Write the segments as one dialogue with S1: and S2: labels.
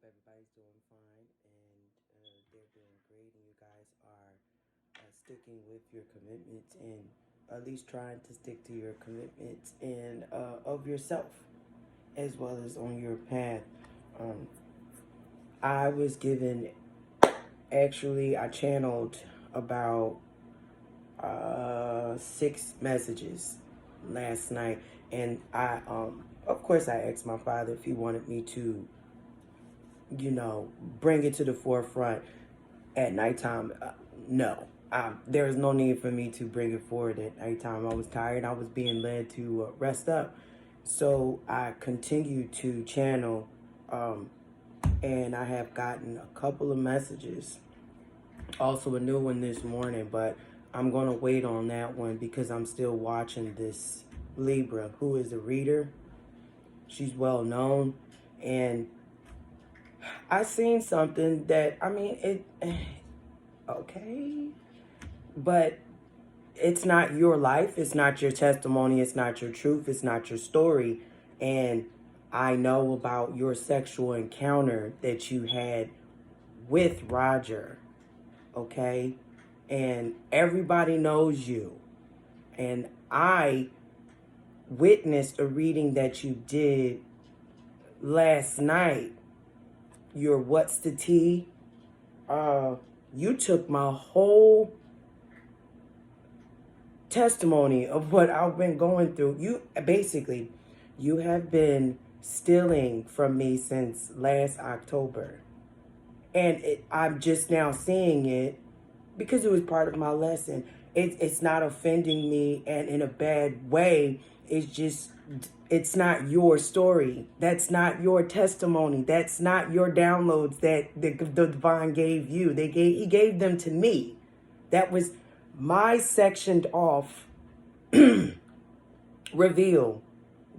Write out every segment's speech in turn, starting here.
S1: hope everybody's doing fine and they're doing great, and you guys are sticking with your commitments and at least trying to stick to your commitments and of yourself as well as on your path. Um, I was given, actually, I channeled about 6 messages last night, and of course, I asked my father if he wanted me to, bring it to the forefront at nighttime. No, there is no need for me to bring it forward at nighttime. I was tired. I was being led to rest up, so I continued to channel, and I have gotten a couple of messages. Also, a new one this morning, but I'm going to wait on that one because I'm still watching this Libra, who is a reader. She's well known, and I seen something that, okay, but it's not your life, it's not your testimony, it's not your truth, it's not your story. And I know about your sexual encounter that you had with Roger, okay? And everybody knows you. And I witnessed a reading that you did last night. Your What's the Tea? You took my whole testimony of what I've been going through. You have been stealing from me since last October. And I'm just now seeing it because it was part of my lesson. It's not offending me and in a bad way. It's not your story. That's not your testimony. That's not your downloads that the divine gave you. He gave them to me. That was my sectioned off reveal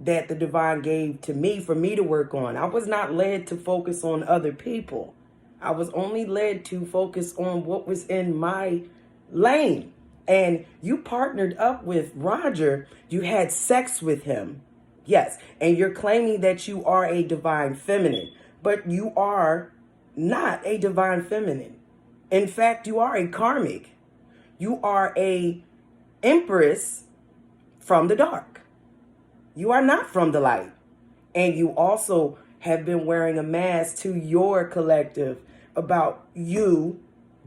S1: that the divine gave to me for me to work on. I was not led to focus on other people. I was only led to focus on what was in my lane. And you partnered up with Roger. You had sex with him. Yes. And you're claiming that you are a divine feminine, but you are not a divine feminine. In fact, you are a karmic. You are a empress from the dark. You are not from the light. And you also have been wearing a mask to your collective about you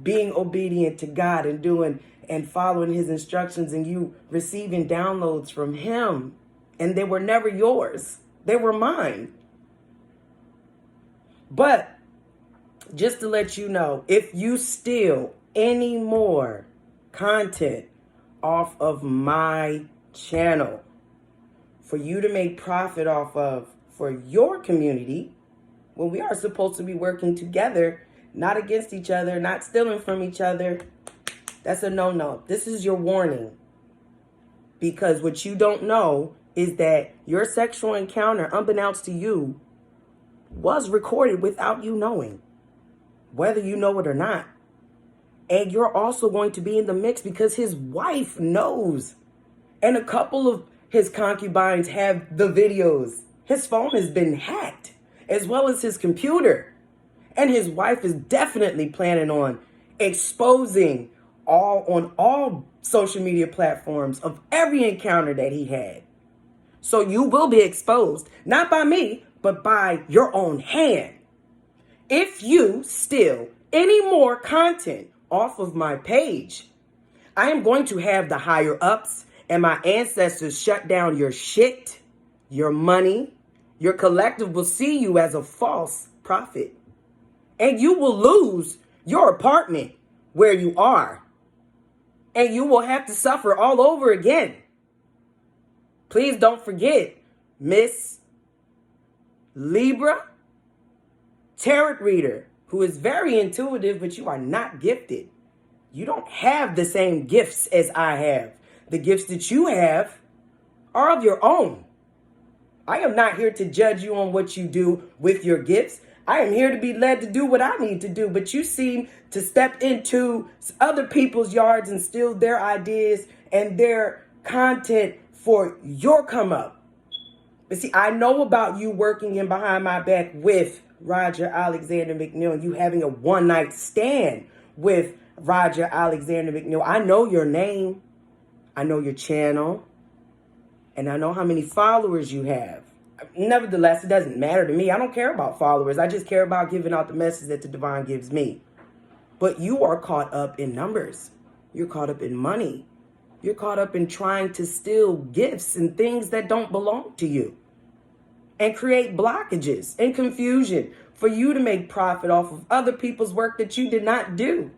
S1: being obedient to God and doing and following his instructions, and you receiving downloads from him. And they were never yours. They were mine. But just to let you know, if you steal any more content off of my channel for you to make profit off of for your community, when we are supposed to be working together, not against each other, not stealing from each other, that's a no-no. This is your warning. Because what you don't know is that your sexual encounter, unbeknownst to you, was recorded without you knowing, whether you know it or not. And you're also going to be in the mix because his wife knows. And a couple of his concubines have the videos. His phone has been hacked, as well as his computer. And his wife is definitely planning on exposing on all social media platforms of every encounter that he had. So you will be exposed, not by me, but by your own hand. If you steal any more content off of my page, I am going to have the higher ups and my ancestors shut down your shit, your money. Your collective will see you as a false prophet. And you will lose your apartment where you are. And you will have to suffer all over again. Please don't forget, Miss Libra, tarot reader, who is very intuitive, but you are not gifted. You don't have the same gifts as I have. The gifts that you have are of your own. I am not here to judge you on what you do with your gifts. I am here to be led to do what I need to do. But you seem to step into other people's yards and steal their ideas and their content for your come up. But see, I know about you working in behind my back with Roger Alexander McNeil, you having a one-night stand with Roger Alexander McNeil. I know your name, I know your channel, and I know how many followers you have. Nevertheless, it doesn't matter to me. I don't care about followers. I just care about giving out the message that the divine gives me. But you are caught up in numbers. You're caught up in money. You're caught up in trying to steal gifts and things that don't belong to you, and create blockages and confusion for you to make profit off of other people's work that you did not do.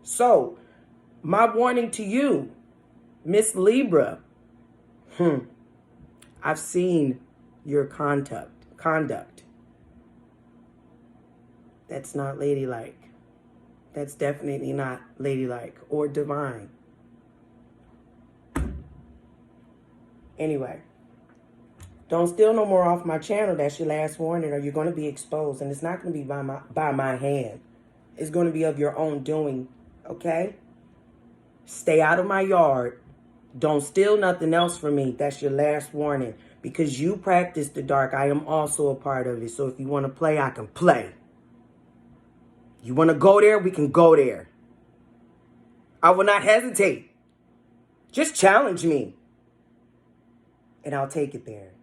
S1: So, my warning to you, Miss Libra, I've seen your conduct. That's not ladylike. That's definitely not ladylike or divine. Anyway, don't steal no more off my channel. That's your last warning, or you're going to be exposed. And it's not going to be by my hand. It's going to be of your own doing, okay? Stay out of my yard. Don't steal nothing else from me. That's your last warning. Because you practice the dark, I am also a part of it. So if you want to play, I can play. You want to go there, we can go there. I will not hesitate. Just challenge me, and I'll take it there.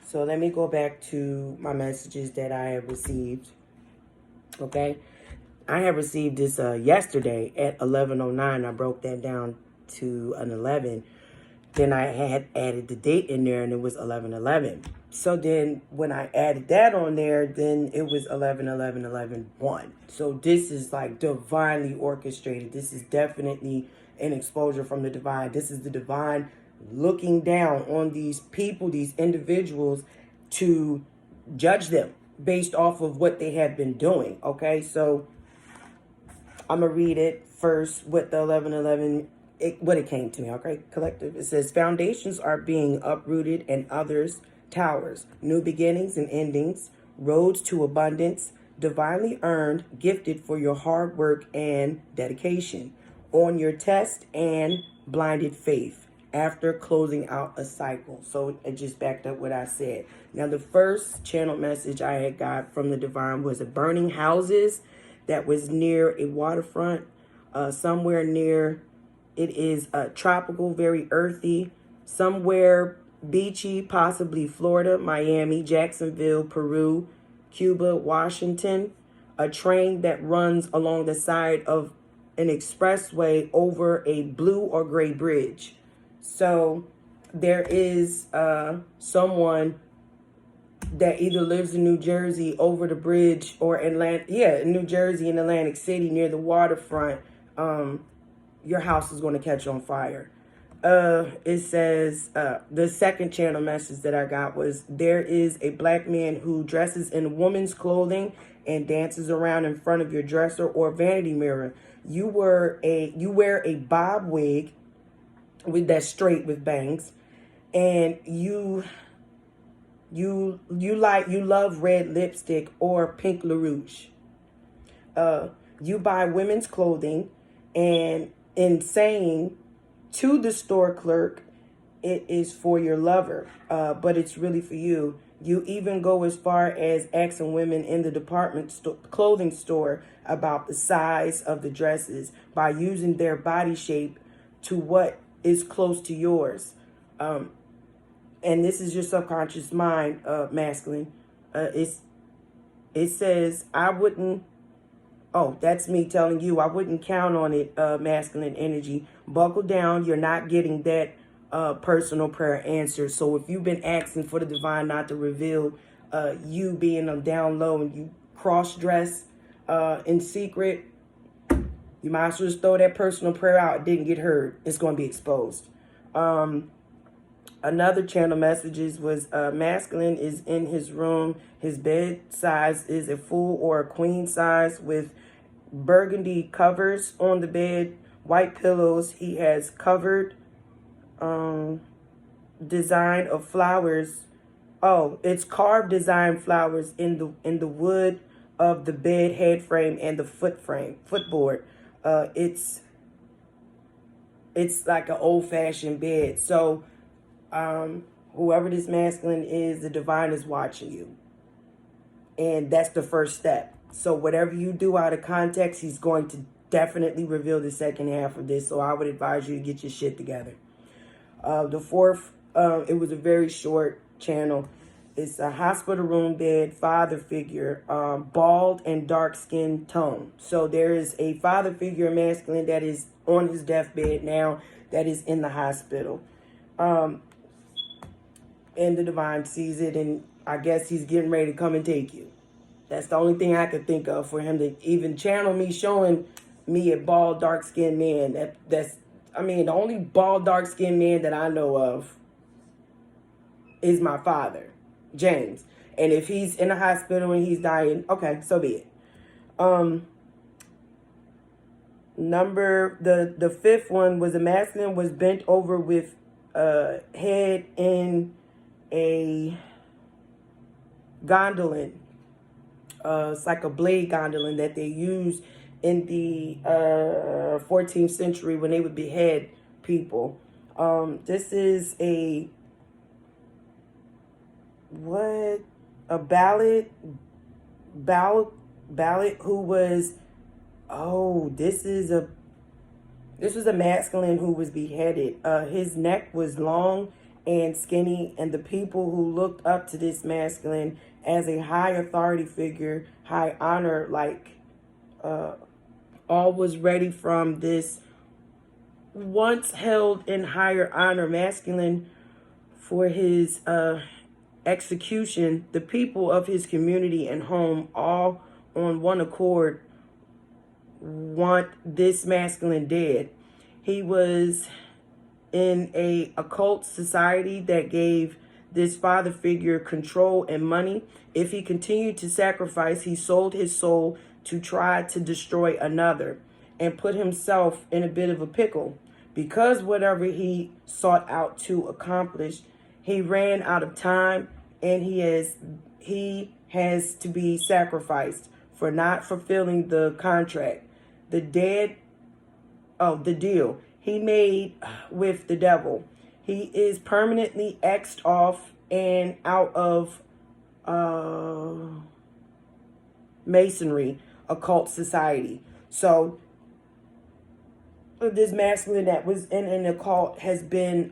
S1: So let me go back to my messages that I have received. Okay. I have received this yesterday at 11:09. I broke that down to an 11. Then I had added the date in there, and it was 11:11. So then when I added that on there, then it was 11:11:11:1. So this is like divinely orchestrated. This is definitely an exposure from the divine. This is the divine looking down on these people, these individuals, to judge them based off of what they have been doing. Okay, so I'm going to read it first with the 11:11. What it came to me, okay? Collective. It says, foundations are being uprooted and others, towers, new beginnings and endings, roads to abundance, divinely earned, gifted for your hard work and dedication, on your test and blinded faith, after closing out a cycle. So it just backed up what I said. Now, the first channel message I had got from the divine was a burning houses that was near a waterfront, somewhere near. It is tropical, very earthy, somewhere beachy, possibly Florida, Miami, Jacksonville, Peru, Cuba, Washington. A train that runs along the side of an expressway over a blue or gray bridge. So there is someone that either lives in New Jersey over the bridge, or in New Jersey in Atlantic City near the waterfront. Your house is going to catch on fire. It says, the second channel message that I got was, there is a black man who dresses in woman's clothing and dances around in front of your dresser or vanity mirror. You wear a bob wig that's straight with bangs, and you love red lipstick or pink LaRouche. You buy women's clothing, and in saying to the store clerk, it is for your lover, but it's really for you. You even go as far as asking women in the clothing store about the size of the dresses by using their body shape to what is close to yours. And this is your subconscious mind, masculine. It says, I wouldn't. Oh, that's me telling you, I wouldn't count on it, masculine energy. Buckle down. You're not getting that personal prayer answered. So if you've been asking for the divine not to reveal you being down low and you cross-dress in secret, you might as well just throw that personal prayer out. It didn't get heard. It's going to be exposed. Another channel messages was masculine is in his room. His bed size is a full or a queen size with burgundy covers on the bed, white pillows. He has covered design of flowers. Oh, it's carved design flowers in the wood of the bed head frame and the footboard. It's like an old-fashioned bed. So whoever this masculine is, the divine is watching you. And that's the first step. So whatever you do out of context, he's going to definitely reveal the second half of this. So I would advise you to get your shit together. The fourth, it was a very short channel. It's a hospital room bed father figure, bald and dark skin tone. So there is a father figure, masculine, that is on his deathbed now, that is in the hospital. And the divine sees it, and I guess he's getting ready to come and take you. That's the only thing I could think of for him to even channel me, showing me a bald, dark-skinned man. I mean, the only bald, dark-skinned man that I know of is my father, James. And if he's in a hospital and he's dying, okay, so be it. The fifth one was a masculine was bent over with head in a gondolin. It's like a blade gondolin that they used in the 14th century when they would behead people. This is a ballad who was, this was a masculine who was beheaded. His neck was long and skinny, and the people who looked up to this masculine as a high authority figure, high honor, all was ready from this once held in higher honor masculine for his execution. The people of his community and home, all on one accord, want this masculine dead. He was in a occult society that gave this father figure control and money. If he continued to sacrifice, he sold his soul to try to destroy another and put himself in a bit of a pickle. Because whatever he sought out to accomplish, he ran out of time, and he has to be sacrificed for not fulfilling the contract. The deal he made with the devil. He is permanently X'd off and out of Masonry, occult society. So this masculine that was in an occult has been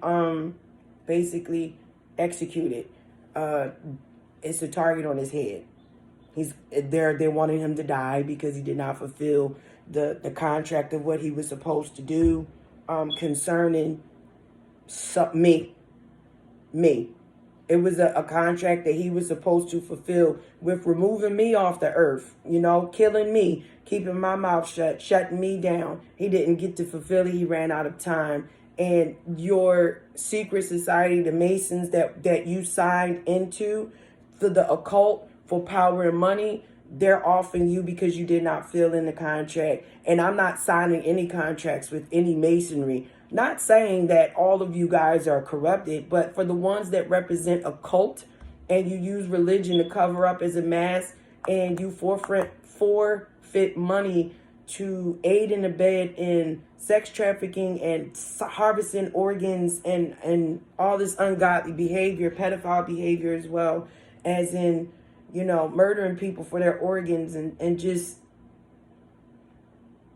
S1: basically executed. It's a target on his head. They wanted him to die because he did not fulfill the contract of what he was supposed to do concerning me. It was a contract that he was supposed to fulfill with removing me off the earth, killing me, keeping my mouth shut, shutting me down. He didn't get to fulfill it. He ran out of time. And your secret society, the Masons that you signed into for the occult, for power and money, they're offing you because you did not fill in the contract. And I'm not signing any contracts with any Masonry. Not saying that all of you guys are corrupted, but for the ones that represent a cult and you use religion to cover up as a mask, and you forfeit money to aid and abet in sex trafficking and harvesting organs and all this ungodly behavior, pedophile behavior, as well as in, murdering people for their organs and just,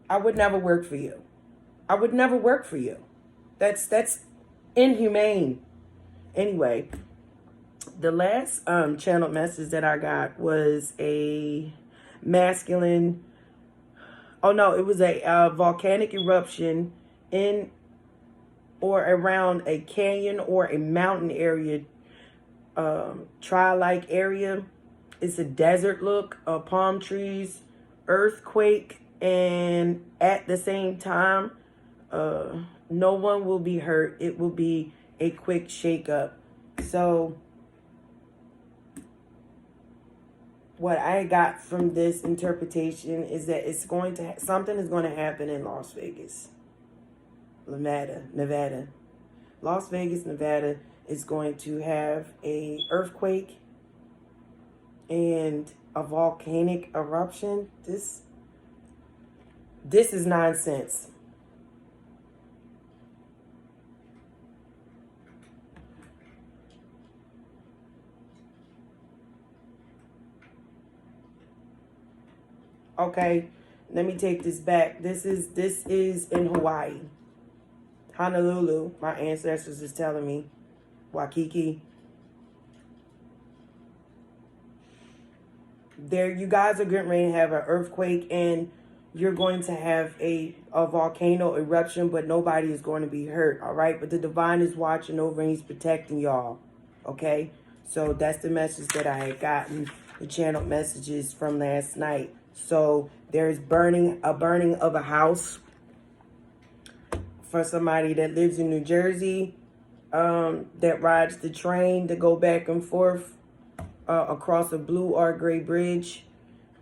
S1: I would never work for you. I would never work for you. That's inhumane. Anyway, the last channeled message that I got was a masculine. Oh no, it was a volcanic eruption in or around a canyon or a mountain area, tri-like area. It's a desert look, palm trees, earthquake, and at the same time, no one will be hurt. It will be a quick shakeup. So what I got from this interpretation is that something is going to happen in Las Vegas, Nevada. Las Vegas, Nevada is going to have a earthquake and a volcanic eruption. This is nonsense. Okay, let me take this back. This is in Hawaii. Honolulu, my ancestors is telling me. Waikiki. There, you guys are getting ready to have an earthquake, and you're going to have a volcano eruption, but nobody is going to be hurt, all right? But the divine is watching over, and he's protecting y'all, okay? So that's the message that I had gotten, the channeled messages from last night. So there's a burning of a house for somebody that lives in New Jersey, that rides the train to go back and forth across a blue or gray bridge.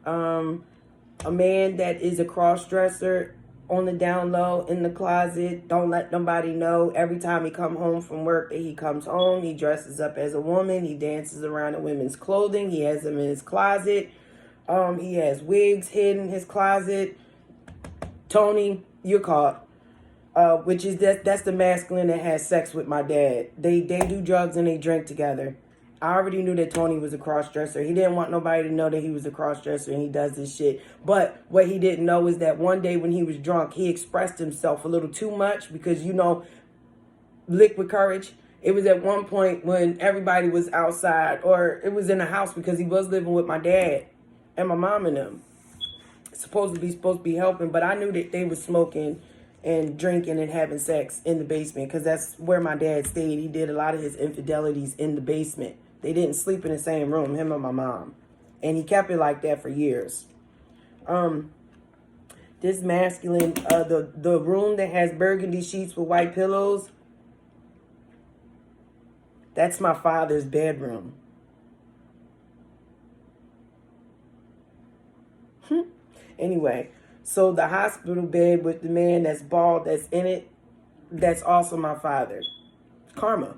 S1: A man that is a cross-dresser on the down low in the closet. Don't let nobody know. Every time he come home from work that he comes home, he dresses up as a woman. He dances around in women's clothing. He has them in his closet. He has wigs hidden in his closet. Tony, you're caught. Which is that's the masculine that has sex with my dad. They do drugs and they drink together. I already knew that Tony was a cross-dresser. He didn't want nobody to know that he was a cross-dresser and he does this shit. But what he didn't know is that one day when he was drunk, he expressed himself a little too much because, you know, liquid courage. It was at one point when everybody was outside, or it was in the house because he was living with my dad and my mom and them. Supposed to be helping, but I knew that they were smoking and drinking and having sex in the basement because that's where my dad stayed. He did a lot of his infidelities in the basement. They didn't sleep in the same room, him and my mom. And he kept it like that for years. This masculine, the room that has burgundy sheets with white pillows, that's my father's bedroom. Anyway, so the hospital bed with the man that's bald that's in it, that's also my father. Karma.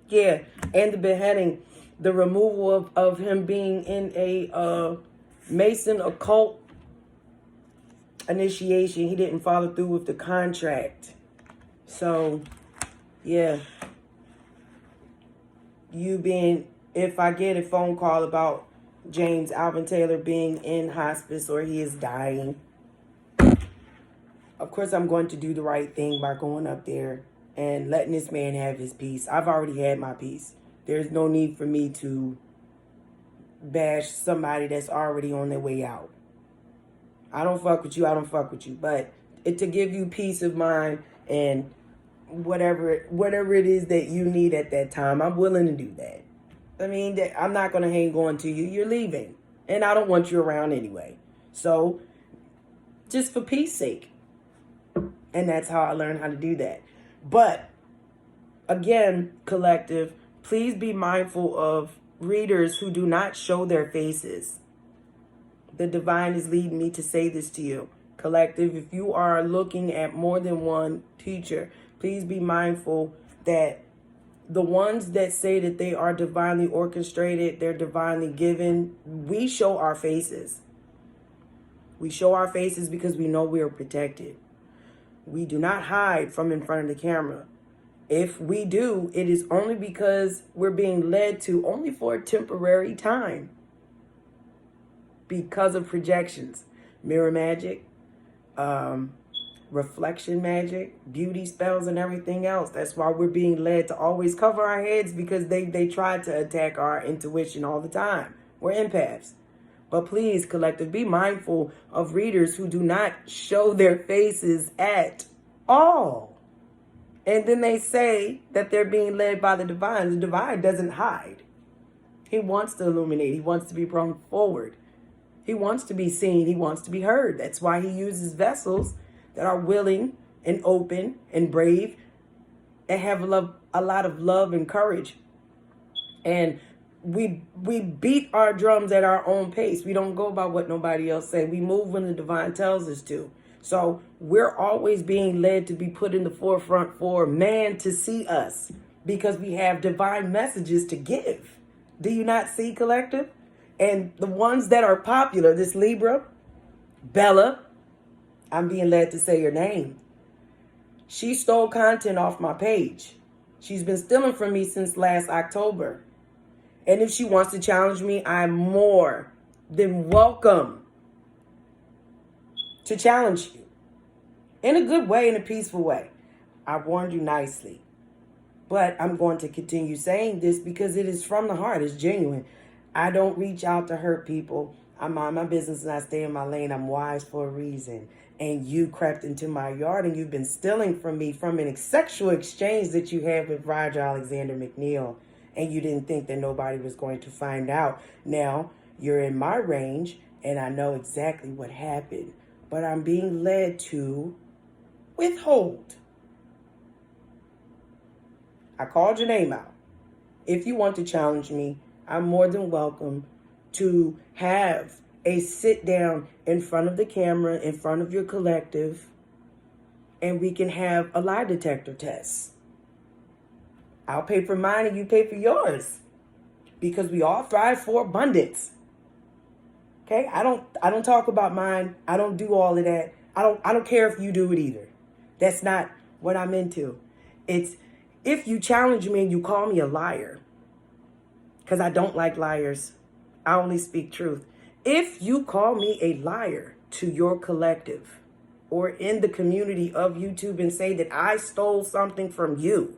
S1: Yeah, and the beheading, the removal of him being in a Mason occult initiation. He didn't follow through with the contract. So, yeah. If I get a phone call about James Alvin Taylor being in hospice or he is dying, of course I'm going to do the right thing by going up there and letting this man have his peace. I've already had my peace. There's no need for me to bash somebody that's already on their way out. I don't fuck with you, I don't fuck with you. But to give you peace of mind and whatever it is that you need at that time, I'm willing to do that. I mean, I'm not going to hang on to you. You're leaving. And I don't want you around anyway. So, just for peace sake. And that's how I learned how to do that. But, again, collective, please be mindful of readers who do not show their faces. The divine is leading me to say this to you. Collective, if you are looking at more than one teacher, please be mindful that the ones that say that they are divinely orchestrated, they're divinely given, we show our faces. We show our faces because we know we are protected. We do not hide from in front of the camera. If we do, it is only because we're being led to only for a temporary time. Because of projections, mirror magic, reflection magic, beauty spells, and everything else. That's why we're being led to always cover our heads, because they try to attack our intuition all the time. We're empaths. But please, collective, be mindful of readers who do not show their faces at all. And then they say that they're being led by the divine. The divine doesn't hide. He wants to illuminate. He wants to be brought forward. He wants to be seen. He wants to be heard. That's why he uses vessels that are willing and open and brave and have a lot of love and courage. And we beat our drums at our own pace. We don't go by what nobody else say. We move when the divine tells us to. So we're always being led to be put in the forefront for man to see us, because we have divine messages to give. Do you not see, collective? And the ones that are popular, this Libra, Bella, I'm being led to say her name. She stole content off my page. She's been stealing from me since last October. And if she wants to challenge me, I'm more than welcome to challenge you. In a good way, in a peaceful way. I warned you nicely. But I'm going to continue saying this because it is from the heart. It's genuine. I don't reach out to hurt people. I mind my business and I stay in my lane. I'm wise for a reason. And you crept into my yard and you've been stealing from me from an sexual exchange that you had with Roger Alexander McNeil. And you didn't think that nobody was going to find out. Now, you're in my range and I know exactly what happened. But I'm being led to withhold. I called your name out. If you want to challenge me, I'm more than welcome to have a sit down in front of the camera, in front of your collective, and we can have a lie detector test. I'll pay for mine and you pay for yours because we all thrive for abundance. Okay? I don't talk about mine. I don't do all of that. I don't care if you do it either. That's not what I'm into. It's if you challenge me and you call me a liar, because I don't like liars. I only speak truth. If you call me a liar to your collective or in the community of YouTube and say that I stole something from you,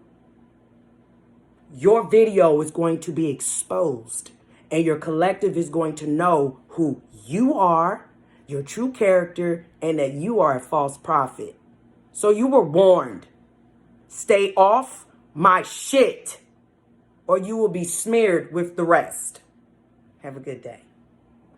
S1: your video is going to be exposed and your collective is going to know who you are, your true character, and that you are a false prophet. So you were warned. Stay off my shit or you will be smeared with the rest. Have a good day.